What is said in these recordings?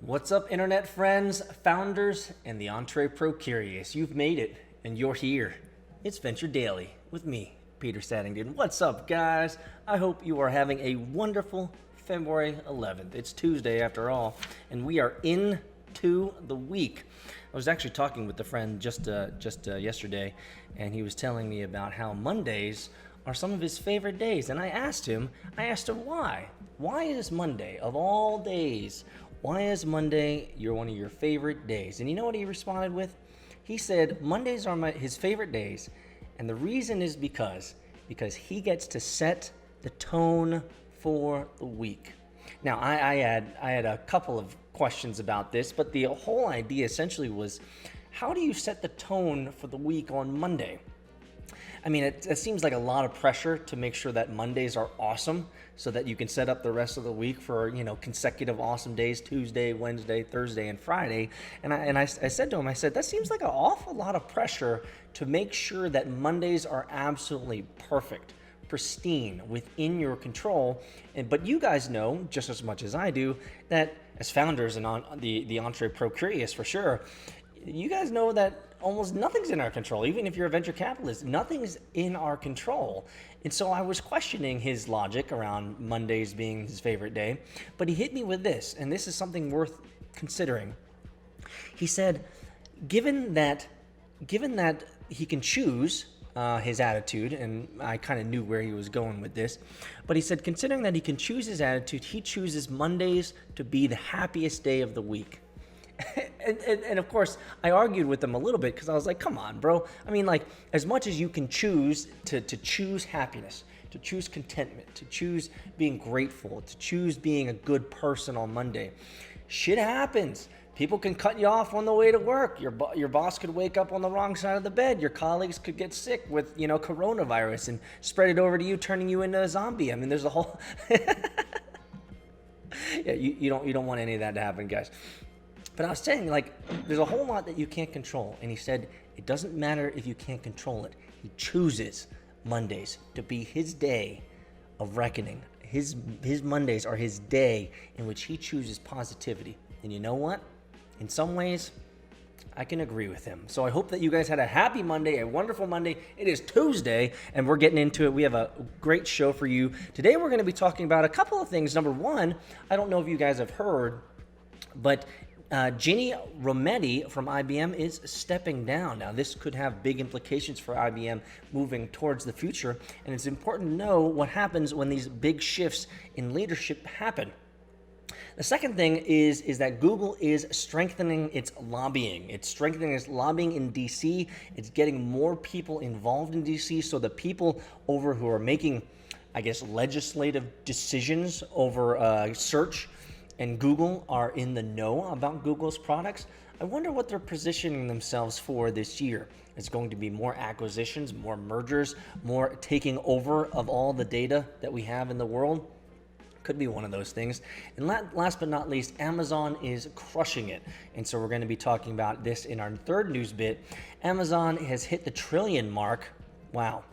What's up, internet friends, founders, and the entrepreneur curious? You've made it, and you're here. It's Venture Daily with me, Peter Saddington. What's up, guys? I hope you are having a wonderful February 11th. It's Tuesday after all, and we are into the week. I was actually talking with a friend just yesterday, and he was telling me about how Mondays are some of his favorite days. And I asked him why? Why is Monday, of all days, why is Monday one of your favorite days? And you know what he responded with? He said, Mondays are his favorite days, and the reason is because he gets to set the tone for the week. Now, I had a couple of questions about this, but the whole idea essentially was, how do you set the tone for the week on Monday? I mean, it seems like a lot of pressure to make sure that Mondays are awesome so that you can set up the rest of the week for, consecutive awesome days, Tuesday, Wednesday, Thursday, and Friday. And I said to him, that seems like an awful lot of pressure to make sure that Mondays are absolutely perfect, pristine, within your control. But you guys know, just as much as I do, that as founders and on the entrepreneur curious for sure, you guys know that almost nothing's in our control. Even if you're a venture capitalist, nothing's in our control. And so I was questioning his logic around Mondays being his favorite day, but he hit me with this, and this is something worth considering. He said, given that he can choose his attitude, and I kind of knew where he was going with this, but he said, considering that he can choose his attitude, he chooses Mondays to be the happiest day of the week. And of course, I argued with him a little bit because I was like, come on, bro. I mean, like, as much as you can choose to choose happiness, to choose contentment, to choose being grateful, to choose being a good person on Monday, shit happens. People can cut you off on the way to work. Your boss could wake up on the wrong side of the bed. Your colleagues could get sick with, coronavirus and spread it over to you, turning you into a zombie. I mean, there's a whole... Yeah, you don't want any of that to happen, guys. But I was saying, there's a whole lot that you can't control. And he said, it doesn't matter if you can't control it. He chooses Mondays to be his day of reckoning. His Mondays are his day in which he chooses positivity. And you know what? In some ways, I can agree with him. So I hope that you guys had a happy Monday, a wonderful Monday. It is Tuesday, and we're getting into it. We have a great show for you. Today, we're going to be talking about a couple of things. Number one, I don't know if you guys have heard, but Ginni Rometty from IBM is stepping down. Now, this could have big implications for IBM moving towards the future, and it's important to know what happens when these big shifts in leadership happen. The second thing is that Google is strengthening its lobbying. It's strengthening its lobbying in DC. It's getting more people involved in DC, so the people over who are making, legislative decisions over search and Google are in the know about Google's products. I wonder what they're positioning themselves for this year. It's going to be more acquisitions, more mergers, more taking over of all the data that we have in the world. Could be one of those things. And last but not least, Amazon is crushing it. And so we're going to be talking about this in our third news bit. Amazon has hit the trillion mark. Wow.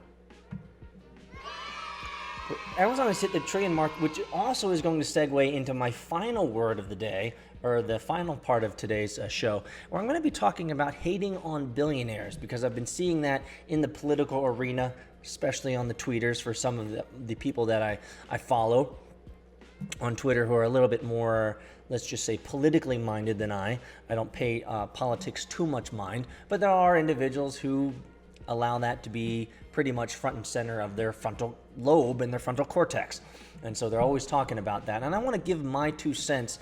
Amazon has hit the trillion mark, which also is going to segue into my final word of the day, or the final part of today's show, where I'm going to be talking about hating on billionaires, because I've been seeing that in the political arena, especially on the tweeters for some of the people that I follow on Twitter who are a little bit more, let's just say, politically minded than I. I don't pay politics too much mind, but there are individuals who allow that to be pretty much front and center of their frontal lobe and their frontal cortex. And so they're always talking about that. And I want to give my 2 cents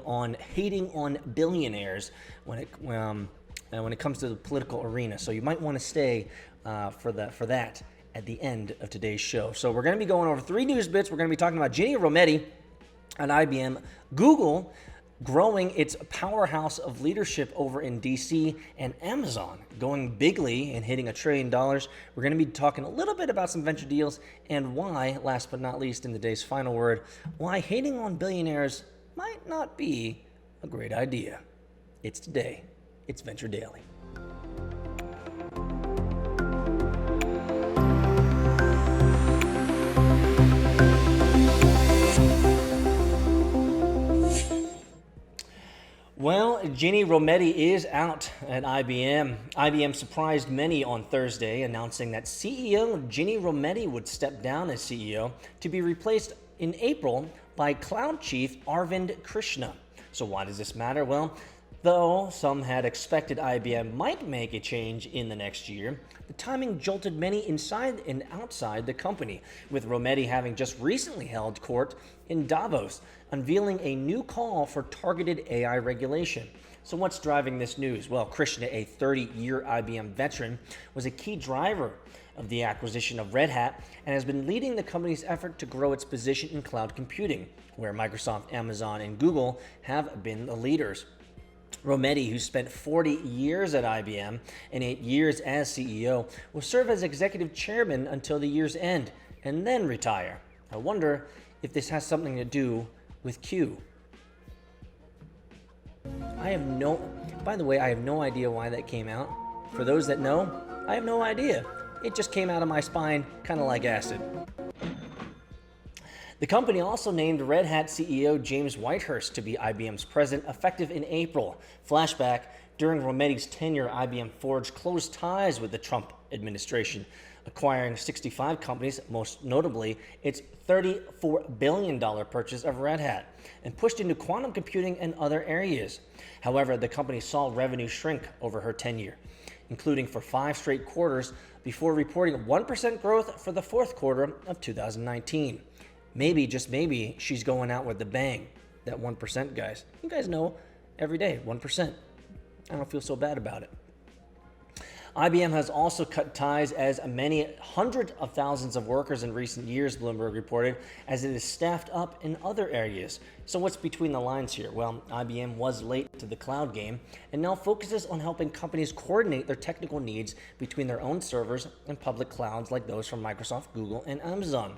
on hating on billionaires when it comes to the political arena. So you might want to stay for that at the end of today's show. So we're going to be going over 3 news bits. We're going to be talking about Ginni Rometty at IBM, Google growing its powerhouse of leadership over in DC, and Amazon going bigly and hitting $1 trillion. We're going to be talking a little bit about some venture deals and why, last but not least in today's final word, why hating on billionaires might not be a great idea. It's today. It's Venture Daily. Well, Ginni Rometty is out at IBM. IBM surprised many on Thursday, announcing that CEO Ginni Rometty would step down as CEO to be replaced in April by Cloud Chief Arvind Krishna. So why does this matter? Well, though some had expected IBM might make a change in the next year, the timing jolted many inside and outside the company, with Rometty having just recently held court in Davos, unveiling a new call for targeted AI regulation. So what's driving this news? Well, Krishna, a 30-year IBM veteran, was a key driver of the acquisition of Red Hat and has been leading the company's effort to grow its position in cloud computing, where Microsoft, Amazon, and Google have been the leaders. Rometty, who spent 40 years at IBM and 8 years as CEO, will serve as executive chairman until the year's end and then retire. I wonder if this has something to do with Q. By the way, I have no idea why that came out. For those that know, I have no idea. It just came out of my spine, kind of like acid. The company also named Red Hat CEO James Whitehurst to be IBM's president effective in April. Flashback, during Rometty's tenure, IBM forged close ties with the Trump administration, acquiring 65 companies, most notably its $34 billion purchase of Red Hat, and pushed into quantum computing and other areas. However, the company saw revenue shrink over her tenure, including for 5 straight quarters, before reporting 1% growth for the fourth quarter of 2019. Maybe, just maybe, she's going out with a bang. That 1%, guys. You guys know, every day, 1%. I don't feel so bad about it. IBM has also cut ties as many hundreds of thousands of workers in recent years, Bloomberg reported, as it is staffed up in other areas. So what's between the lines here? Well, IBM was late to the cloud game and now focuses on helping companies coordinate their technical needs between their own servers and public clouds like those from Microsoft, Google, and Amazon.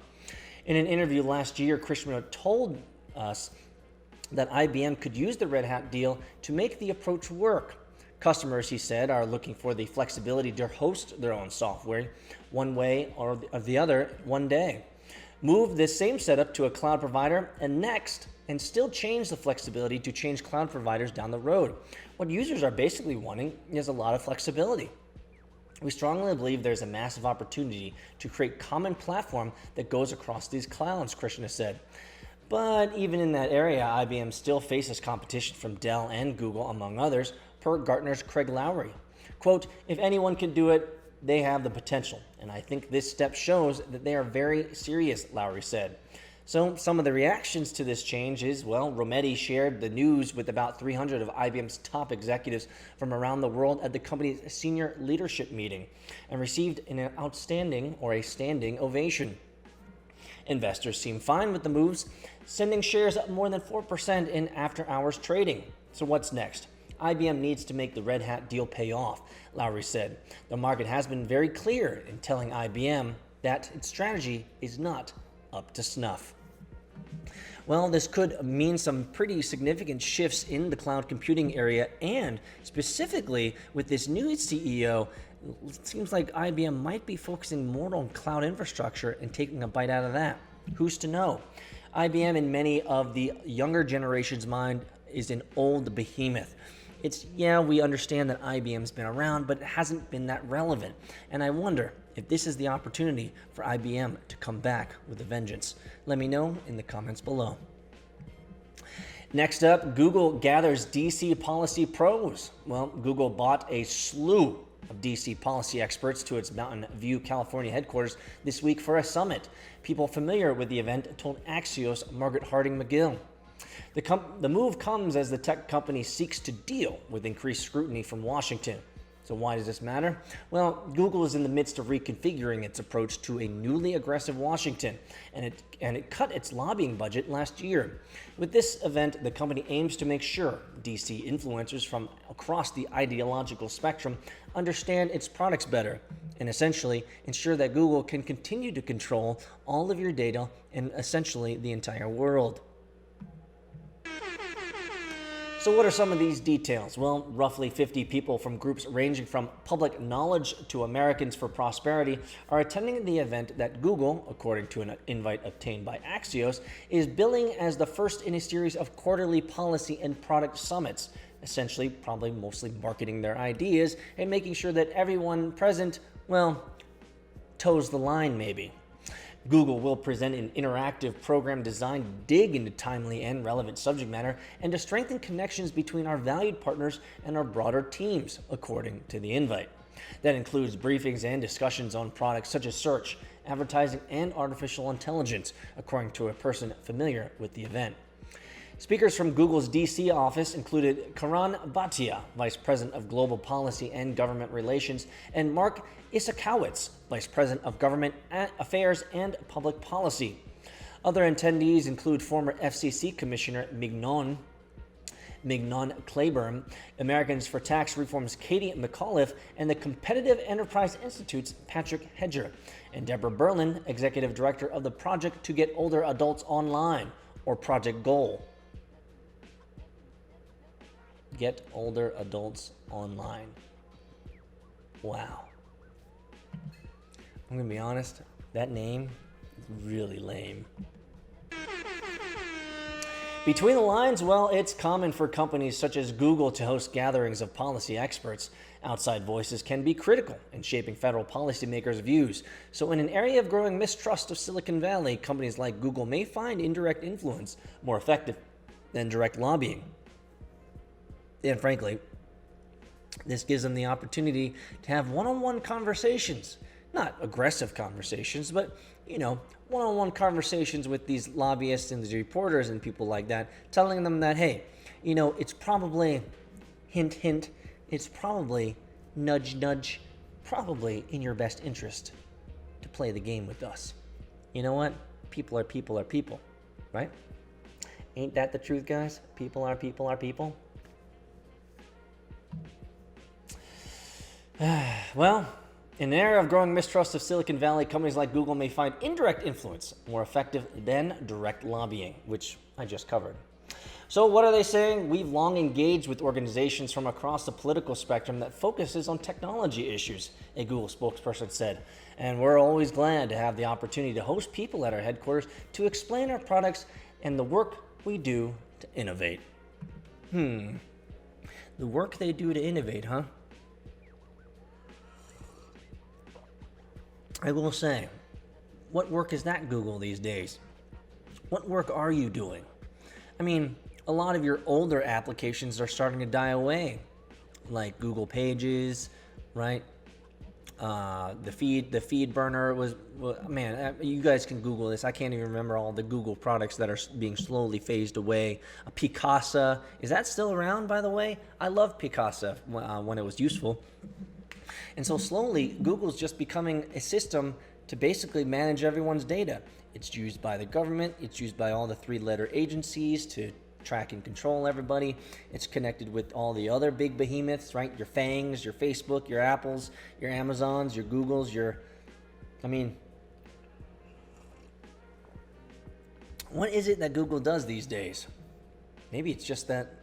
In an interview last year, Krishna told us that IBM could use the Red Hat deal to make the approach work. Customers, he said, are looking for the flexibility to host their own software one way or the other one day, move this same setup to a cloud provider and next, and still change the flexibility to change cloud providers down the road. What users are basically wanting is a lot of flexibility. We strongly believe there's a massive opportunity to create a common platform that goes across these clouds, Krishna said. But even in that area, IBM still faces competition from Dell and Google, among others, per Gartner's Craig Lowry. Quote, if anyone can do it, they have the potential. And I think this step shows that they are very serious, Lowry said. So some of the reactions to this change is, well, Rometty shared the news with about 300 of IBM's top executives from around the world at the company's senior leadership meeting and received an outstanding or a standing ovation. Investors seem fine with the moves, sending shares up more than 4% in after-hours trading. So what's next? IBM needs to make the Red Hat deal pay off, Lowry said. The market has been very clear in telling IBM that its strategy is not up to snuff. Well, this could mean some pretty significant shifts in the cloud computing area, and specifically with this new CEO, it seems like IBM might be focusing more on cloud infrastructure and taking a bite out of that. Who's to know? IBM, in many of the younger generation's mind, is an old behemoth. We understand that IBM's been around, but it hasn't been that relevant. And I wonder if this is the opportunity for IBM to come back with a vengeance. Let me know in the comments below. Next up, Google gathers DC policy pros. Well, Google bought a slew of DC policy experts to its Mountain View, California headquarters this week for a summit. People familiar with the event told Axios' Margaret Harding McGill. The move comes as the tech company seeks to deal with increased scrutiny from Washington. So why does this matter? Well, Google is in the midst of reconfiguring its approach to a newly aggressive Washington, and it cut its lobbying budget last year. With this event, the company aims to make sure DC influencers from across the ideological spectrum understand its products better, and essentially ensure that Google can continue to control all of your data and essentially the entire world. So what are some of these details? Well, roughly 50 people from groups ranging from Public Knowledge to Americans for Prosperity are attending the event that Google, according to an invite obtained by Axios, is billing as the first in a series of quarterly policy and product summits essentially probably mostly marketing their ideas and making sure that everyone present, well, toes the line maybe. Google will present an interactive program designed to dig into timely and relevant subject matter and to strengthen connections between our valued partners and our broader teams, according to the invite. That includes briefings and discussions on products such as search, advertising, and artificial intelligence, according to a person familiar with the event. Speakers from Google's DC office included Karan Bhatia, Vice President of Global Policy and Government Relations, and Mark Isakowitz, Vice President of Government Affairs and Public Policy. Other attendees include former FCC Commissioner Mignon Claiborne, Americans for Tax Reform's Katie McAuliffe, and the Competitive Enterprise Institute's Patrick Hedger, and Deborah Berlin, Executive Director of the Project to Get Older Adults Online, or Project GOAL. Get Older Adults Online. Wow. I'm going to be honest, that name is really lame. Between the lines, well, it's common for companies such as Google to host gatherings of policy experts. Outside voices can be critical in shaping federal policymakers' views. So in an area of growing mistrust of Silicon Valley, companies like Google may find indirect influence more effective than direct lobbying. And frankly, this gives them the opportunity to have one-on-one conversations. Not aggressive conversations, but, one-on-one conversations with these lobbyists and these reporters and people like that, telling them that, hey, it's probably, hint, hint, it's probably, nudge, nudge, probably in your best interest to play the game with us. You know what? People are people, right? Ain't that the truth, guys? People are people. Well, in an era of growing mistrust of Silicon Valley, companies like Google may find indirect influence more effective than direct lobbying, which I just covered. So what are they saying? We've long engaged with organizations from across the political spectrum that focuses on technology issues, a Google spokesperson said. And we're always glad to have the opportunity to host people at our headquarters to explain our products and the work we do to innovate. The work they do to innovate, huh? I will say, what work is that, Google, these days? What work are you doing? I mean, a lot of your older applications are starting to die away, like Google Pages, right? The feed burner was, man, you guys can Google this. I can't even remember all the Google products that are being slowly phased away. Picasa, is that still around, by the way? I love Picasa when it was useful. And so slowly, Google's just becoming a system to basically manage everyone's data. It's used by the government. It's used by all the three-letter agencies to track and control everybody. It's connected with all the other big behemoths, right? Your FANGs, your Facebook, your Apples, your Amazons, your Googles, what is it that Google does these days? Maybe it's just that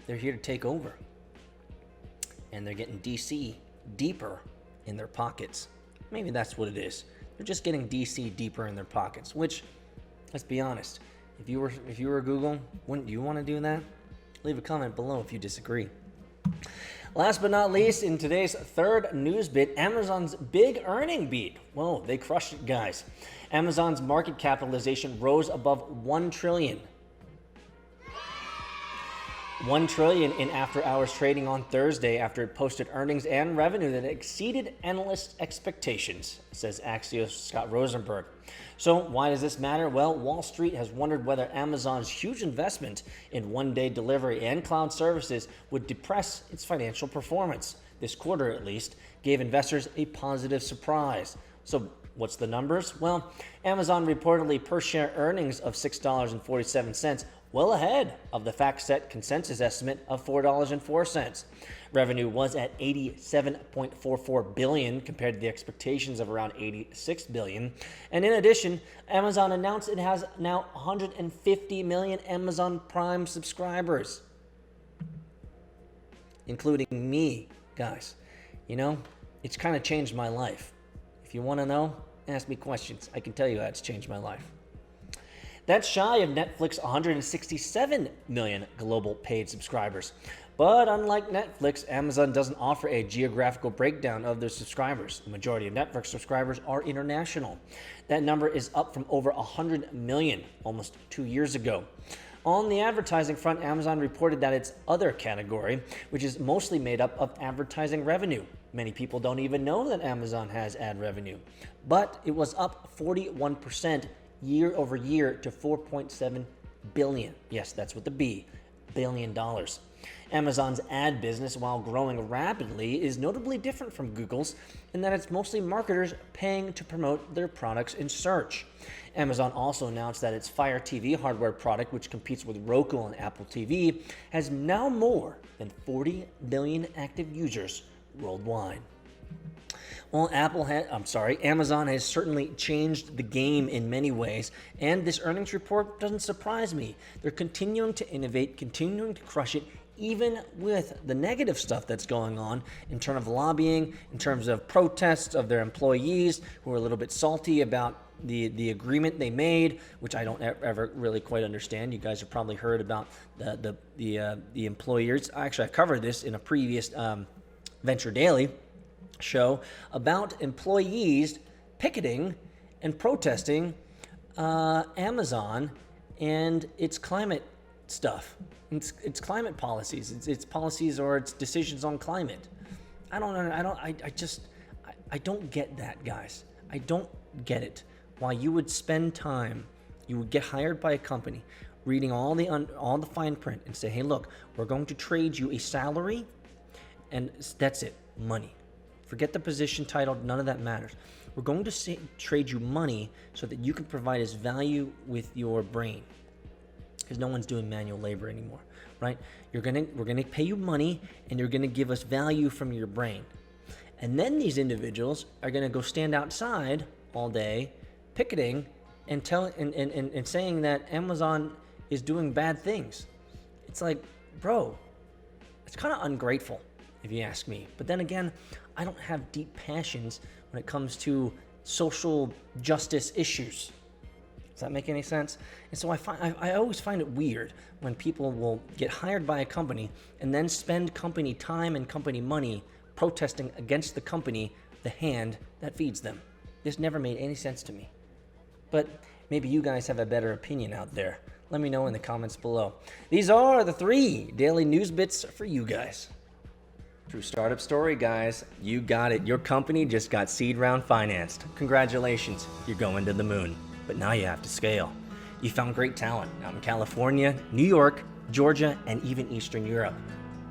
they're here to take over. And they're getting DC deeper in their pockets. Maybe that's what it is. They're just getting DC deeper in their pockets, which, let's be honest, if you were Google, wouldn't you want to do that? Leave a comment below if you disagree. Last but not least, in today's third news bit, Amazon's big earning beat. Whoa, they crushed it, guys. Amazon's market capitalization rose above $1 trillion. $1 trillion in after-hours trading on Thursday after it posted earnings and revenue that exceeded analyst expectations, says Axios' Scott Rosenberg. So why does this matter? Well, Wall Street has wondered whether Amazon's huge investment in one-day delivery and cloud services would depress its financial performance. This quarter, at least, gave investors a positive surprise. So what's the numbers? Well, Amazon reportedly per-share earnings of $6.47, well ahead of the FactSet consensus estimate of $4.04. Revenue was at $87.44 billion compared to the expectations of around $86 billion. And in addition, Amazon announced it has now 150 million Amazon Prime subscribers, including me, guys. It's kind of changed my life. If you want to know, ask me questions. I can tell you how it's changed my life. That's shy of Netflix's 167 million global paid subscribers. But unlike Netflix, Amazon doesn't offer a geographical breakdown of their subscribers. The majority of Netflix subscribers are international. That number is up from over 100 million almost 2 years ago. On the advertising front, Amazon reported that its other category, which is mostly made up of advertising revenue. Many people don't even know that Amazon has ad revenue. But it was up 41% year over year to $4.7 billion. Yes, that's with the B, billion dollars. Amazon's ad business, while growing rapidly, is notably different from Google's in that it's mostly marketers paying to promote their products in search. Amazon also announced that its Fire TV hardware product, which competes with Roku and Apple TV, has now more than 40 million active users worldwide. Well, Amazon has certainly changed the game in many ways, and this earnings report doesn't surprise me. They're continuing to innovate, continuing to crush it, even with the negative stuff that's going on in terms of lobbying, in terms of protests of their employees who are a little bit salty about the agreement they made, which I don't ever really quite understand. You guys have probably heard about the employers. Actually, I covered this in a previous Venture Daily show about employees picketing and protesting Amazon and its climate stuff, its climate policies, its policies or its decisions on climate. I don't get that, guys. I don't get it. Why you would spend time, you would get hired by a company, reading all the fine print and say, hey, look, we're going to trade you a salary, and that's it, money. Forget the position title, none of that matters. We're going to trade you money so that you can provide us value with your brain. Because no one's doing manual labor anymore, right? We're gonna pay you money, and you're gonna give us value from your brain. And then these individuals are gonna go stand outside all day, picketing and saying that Amazon is doing bad things. It's like, bro, it's kind of ungrateful, if you ask me. But then again, I don't have deep passions when it comes to social justice issues. Does that make any sense? And so I always find it weird when people will get hired by a company and then spend company time and company money protesting against the company, the hand that feeds them. This never made any sense to me. But maybe you guys have a better opinion out there. Let me know in the comments below. These are the 3 daily news bits for you guys. True startup story, guys. You got it. Your company just got seed round financed. Congratulations. You're going to the moon. But now you have to scale. You found great talent out in California, New York, Georgia, and even Eastern Europe.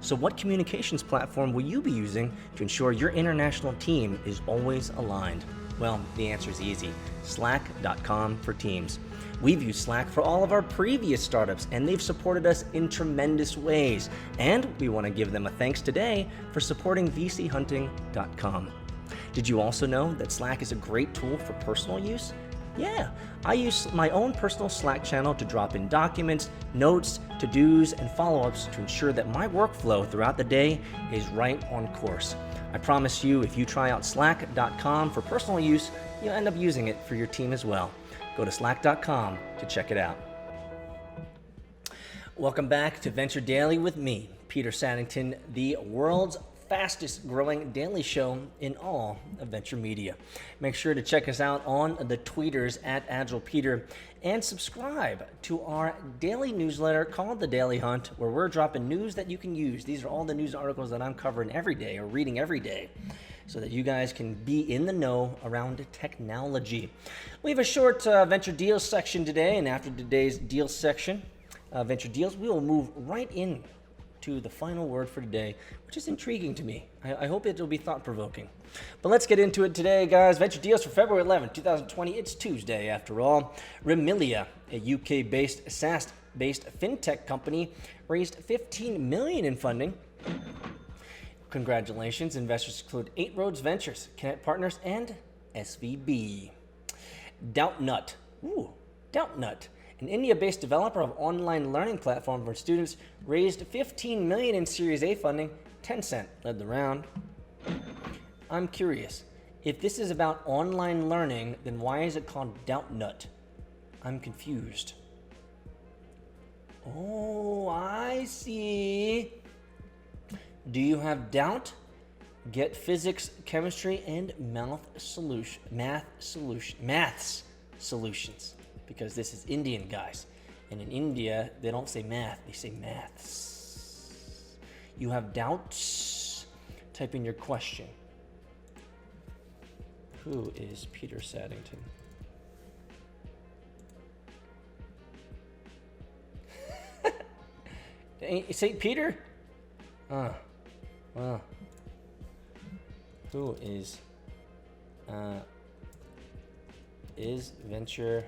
So what communications platform will you be using to ensure your international team is always aligned? Well, the answer is easy. Slack.com for Teams. We've used Slack for all of our previous startups, and they've supported us in tremendous ways. And we want to give them a thanks today for supporting vchunting.com. Did you also know that Slack is a great tool for personal use? Yeah, I use my own personal Slack channel to drop in documents, notes, to-dos, and follow-ups to ensure that my workflow throughout the day is right on course. I promise you, if you try out slack.com for personal use, you'll end up using it for your team as well. Go to slack.com to check it out. Welcome back to Venture Daily with me, Peter Saddington, the world's fastest growing daily show in all of venture media. Make sure to check us out on the tweeters at AgilePeter and subscribe to our daily newsletter called The Daily Hunt, where we're dropping news that you can use. These are all the news articles that I'm covering every day or reading every day so that you guys can be in the know around technology. We have a short venture deals section today, and after today's deals section, venture deals, we will move right in to the final word for today, which is intriguing to me. I hope it will be thought-provoking. But let's get into it today, guys. Venture deals for February 11, 2020. It's Tuesday, after all. Remilia, a UK-based SaaS-based fintech company, raised $15 million in funding. Congratulations. Investors include 8 Roads Ventures, Connect Partners, and SVB. Doubtnut. Doubtnut. An India-based developer of online learning platform for students, raised $15 million in Series A funding. Tencent led the round. I'm curious, if this is about online learning, then why is it called Doubtnut? I'm confused. Oh, I see. Do you have doubt? Get physics, chemistry, and maths solutions. Because this is Indian, guys. And in India, they don't say math, they say maths. You have doubts? Type in your question. Who is Peter Saddington? St. Peter? Well. Who is Venture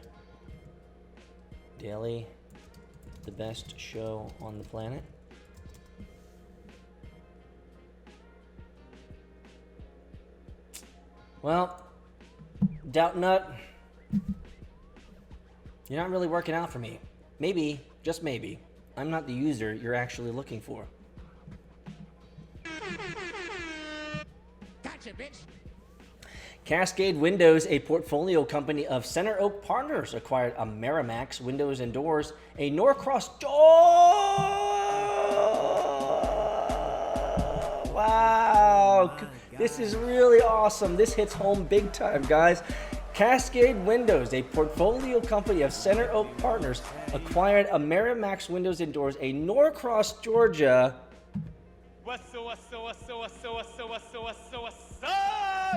Daily the best show on the planet? Well, Doubt Nut, you're not really working out for me. Maybe, just maybe, I'm not the user you're actually looking for. Gotcha, bitch. Cascade Windows, a portfolio company of Center Oak Partners, acquired Amerimax Windows and Doors, a Norcross Wow. This is really awesome. This hits home big time, guys. Cascade Windows, a portfolio company of Center Oak Partners, acquired Amerimax Windows and Doors, a Norcross, Georgia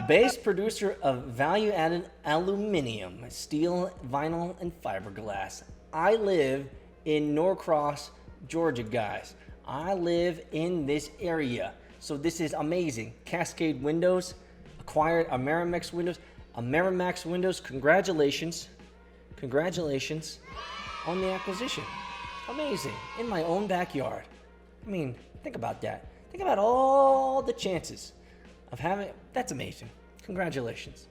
based producer of value-added aluminum, steel, vinyl, and fiberglass. I live in Norcross, Georgia, guys. I live in this area. So this is amazing. Cascade Windows acquired Amerimax Windows. Amerimax Windows, congratulations. Congratulations on the acquisition. Amazing. In my own backyard. I mean, think about that. Think about all the chances of having, that's amazing. Congratulations.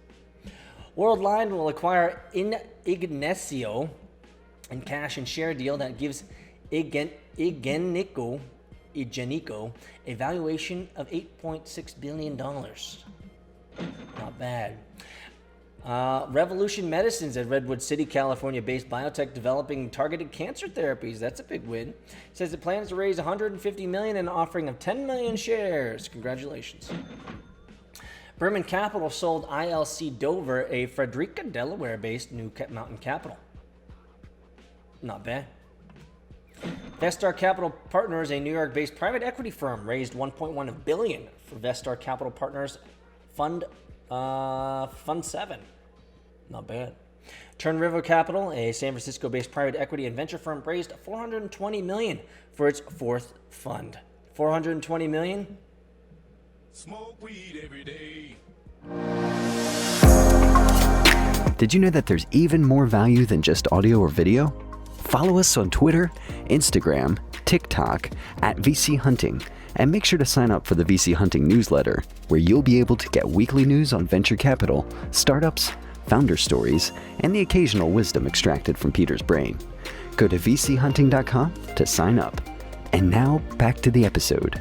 Worldline will acquire Ignacio in cash and share deal that gives Igenico a valuation of $8.6 billion. Not bad. Revolution Medicines, a Redwood City, California-based biotech developing targeted cancer therapies. That's a big win. Says it plans to raise $150 million in an offering of 10 million shares. Congratulations. Berman Capital sold ILC Dover, a Frederica, Delaware-based New Mountain Capital. Not bad. Vestar Capital Partners, a New York-based private equity firm, raised $1.1 billion for Vestar Capital Partners Fund 7. Not bad. Turn River Capital, a San Francisco-based private equity and venture firm, raised $420 million for its fourth fund. $420 million? Smoke weed every day. Did you know that there's even more value than just audio or video? Follow us on Twitter, Instagram, TikTok at VC Hunting, and make sure to sign up for the VC Hunting newsletter, where you'll be able to get weekly news on venture capital, startups, founder stories, and the occasional wisdom extracted from Peter's brain. Go to vchunting.com to sign up. And now, back to the episode.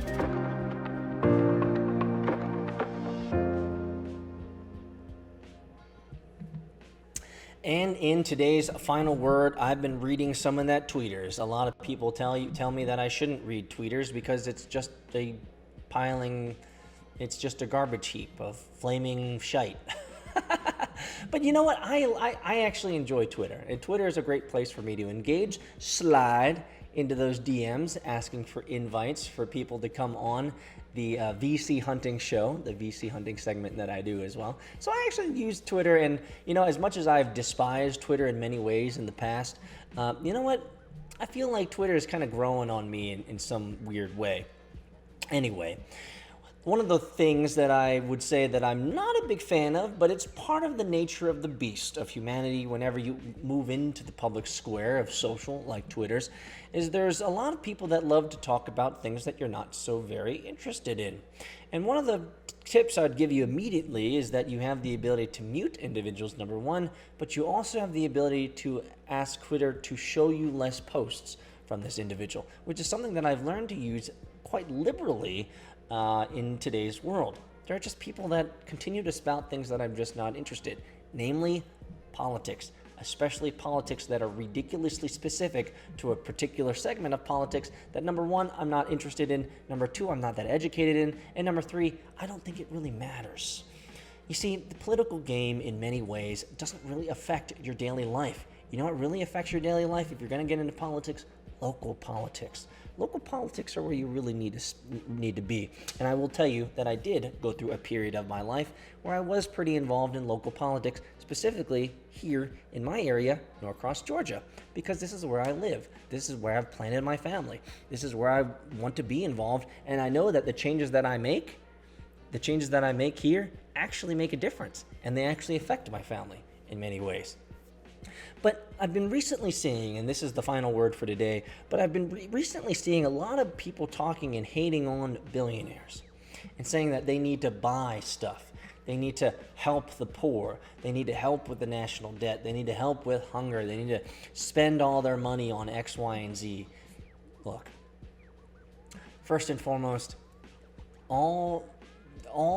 And in today's final word, I've been reading some of that tweeters. A lot of people tell me that I shouldn't read tweeters because it's just a garbage heap of flaming shite. But you know what? I actually enjoy Twitter. And Twitter is a great place for me to engage, slide into those DMs, asking for invites for people to come on the VC Hunting show, the VC Hunting segment that I do as well. So I actually use Twitter, and as much as I've despised Twitter in many ways in the past, you know what? I feel like Twitter is kind of growing on me in some weird way. Anyway, one of the things that I would say that I'm not a big fan of, but it's part of the nature of the beast of humanity whenever you move into the public square of social, like Twitter's, is there's a lot of people that love to talk about things that you're not so very interested in. And one of the tips I'd give you immediately is that you have the ability to mute individuals, number one, but you also have the ability to ask Twitter to show you less posts from this individual, which is something that I've learned to use quite liberally in today's world. There are just people that continue to spout things that I'm just not interested, namely politics, especially politics that are ridiculously specific to a particular segment of politics that, number one, I'm not interested in, number two, I'm not that educated in, and number three, I don't think it really matters. You see, the political game in many ways doesn't really affect your daily life. You know what really affects your daily life if you're going to get into politics? Local politics. Local politics are where you really need to be. And I will tell you that I did go through a period of my life where I was pretty involved in local politics, specifically here in my area, Norcross, Georgia, because this is where I live. This is where I've planted my family. This is where I want to be involved. And I know that the changes that I make here actually make a difference. And they actually affect my family in many ways. But I've been recently seeing, and this is the final word for today, but I've been recently seeing a lot of people talking and hating on billionaires and saying that they need to buy stuff. They need to help the poor. They need to help with the national debt. They need to help with hunger. They need to spend all their money on X, Y, and Z. Look, first and foremost, all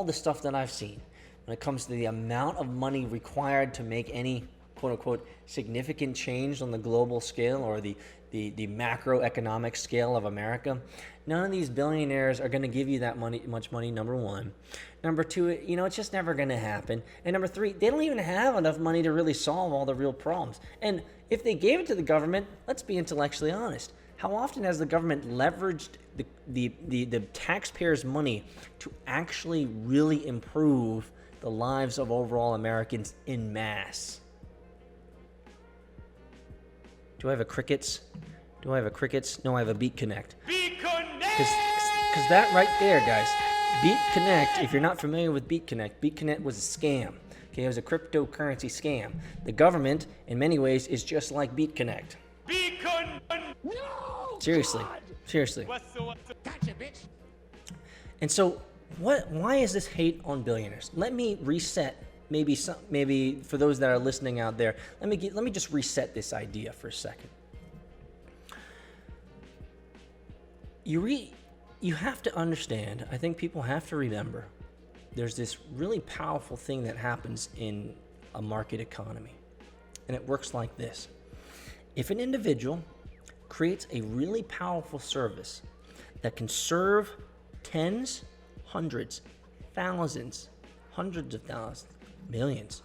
the stuff that I've seen when it comes to the amount of money required to make any quote-unquote significant change on the global scale or the macroeconomic scale of America, none of these billionaires are going to give you that much money, number one. Number two, it's just never going to happen. And number three, they don't even have enough money to really solve all the real problems. And if they gave it to the government, let's be intellectually honest. How often has the government leveraged the taxpayers' money to actually really improve the lives of overall Americans en masse? Do I have a crickets? No, I have a Beat Connect. Beat Connect! Because that right there, guys, Beat Connect, if you're not familiar with Beat Connect was a scam. Okay, it was a cryptocurrency scam. The government, in many ways, is just like Beat Connect. Beat Connect! No! Seriously. Gotcha, bitch! And so, why is this hate on billionaires? Let me reset. Maybe for those that are listening out there, let me just reset this idea for a second. You have to understand, I think people have to remember, there's this really powerful thing that happens in a market economy. And it works like this. If an individual creates a really powerful service that can serve tens, hundreds, thousands, hundreds of thousands, millions,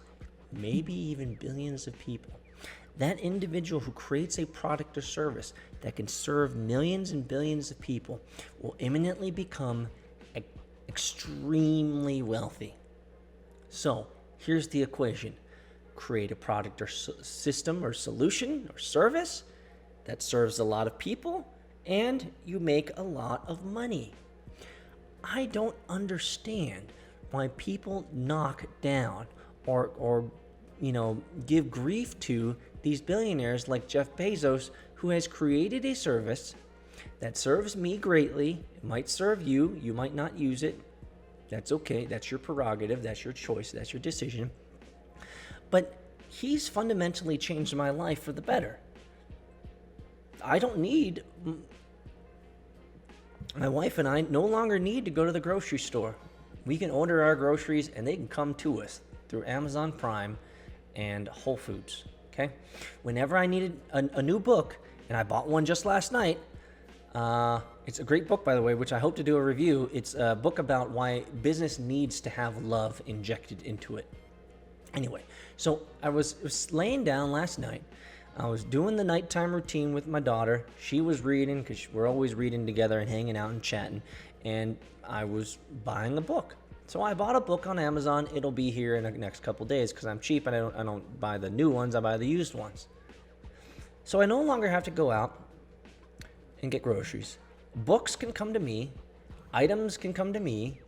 maybe even billions of people, that individual who creates a product or service that can serve millions and billions of people will imminently become extremely wealthy. So here's the equation. Create a product or system or solution or service that serves a lot of people, and you make a lot of money. I don't understand why people knock down or give grief to these billionaires like Jeff Bezos, who has created a service that serves me greatly. It might serve you. You might not use it. That's okay. That's your prerogative. That's your choice. That's your decision. But he's fundamentally changed my life for the better. I don't need... My wife and I no longer need to go to the grocery store. We can order our groceries and they can come to us through Amazon Prime and Whole Foods. Okay? Whenever I needed a new book, and I bought one just last night, it's a great book, by the way, which I hope to do a review. It's a book about why business needs to have love injected into it. Anyway, so I was laying down last night. I was doing the nighttime routine with my daughter. She was reading, because we're always reading together and hanging out and chatting, and I was buying a book. So I bought a book on Amazon. It'll be here in the next couple days because I'm cheap and I don't buy the new ones. I buy the used ones. So I no longer have to go out and get groceries. Books can come to me. Items can come to me.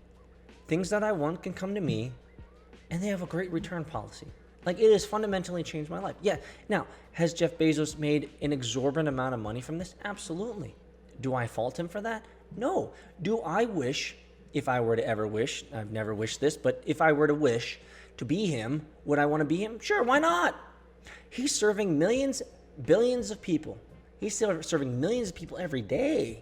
Things that I want can come to me. And they have a great return policy. Like, it has fundamentally changed my life. Yeah. Now, has Jeff Bezos made an exorbitant amount of money from this? Absolutely. Do I fault him for that? No. Do I wish... If I were to ever wish, I've never wished this, but if I were to wish to be him, would I want to be him? Sure, why not? He's serving millions, billions of people. He's still serving millions of people every day.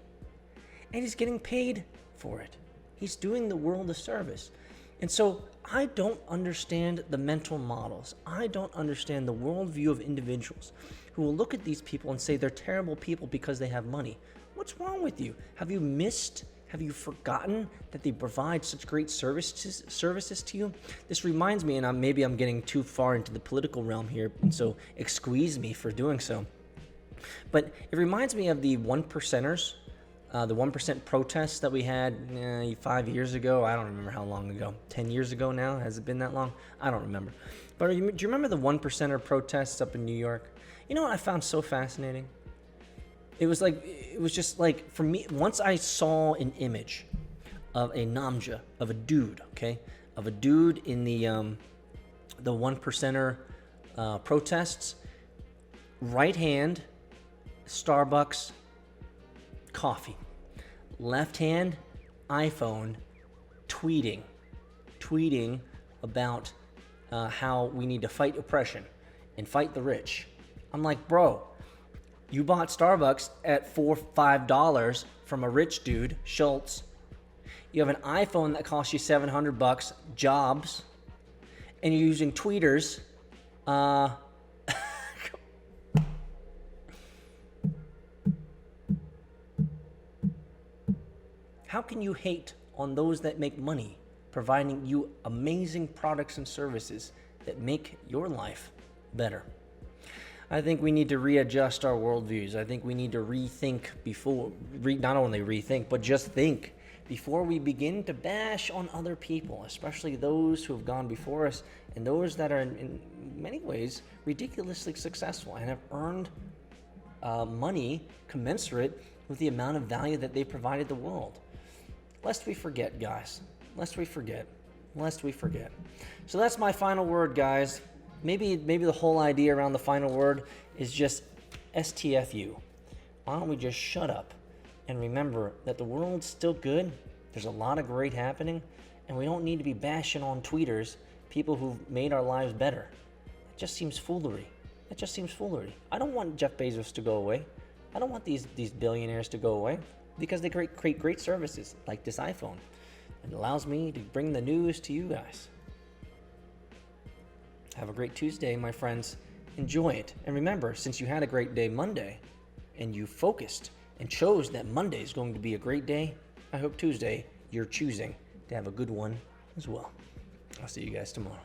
And he's getting paid for it. He's doing the world a service. And so I don't understand the mental models. I don't understand the worldview of individuals who will look at these people and say they're terrible people because they have money. What's wrong with you? Have you forgotten that they provide such great services to you? This reminds me, and maybe I'm getting too far into the political realm here, and so excuse me for doing so. But it reminds me of the 1%ers, the 1% protests that we had 5 years ago. I don't remember how long ago. 10 years ago now? Has it been that long? I don't remember. But do you remember the 1%er protests up in New York? You know what I found so fascinating? It was just like, for me, once I saw an image of a namja, of a dude, okay? Of a dude in the 1%er protests, right hand, Starbucks, coffee. Left hand, iPhone, tweeting about how we need to fight oppression and fight the rich. I'm like, bro, you bought Starbucks at $4-5 from a rich dude, Schultz. You have an iPhone that costs you $700, jobs, and you're using tweeters. How can you hate on those that make money, providing you amazing products and services that make your life better? I think we need to readjust our worldviews. I think we need to rethink not only rethink, but just think before we begin to bash on other people, especially those who have gone before us and those that are in many ways ridiculously successful and have earned money commensurate with the amount of value that they provided the world. Lest we forget, guys. Lest we forget. So that's my final word, guys. Maybe the whole idea around the final word is just STFU. Why don't we just shut up and remember that the world's still good, there's a lot of great happening, and we don't need to be bashing on tweeters, people who've made our lives better. It just seems foolery. I don't want Jeff Bezos to go away. I don't want these billionaires to go away because they create great services like this iPhone. It allows me to bring the news to you guys. Have a great Tuesday, my friends. Enjoy it. And remember, since you had a great day Monday and you focused and chose that Monday is going to be a great day, I hope Tuesday you're choosing to have a good one as well. I'll see you guys tomorrow.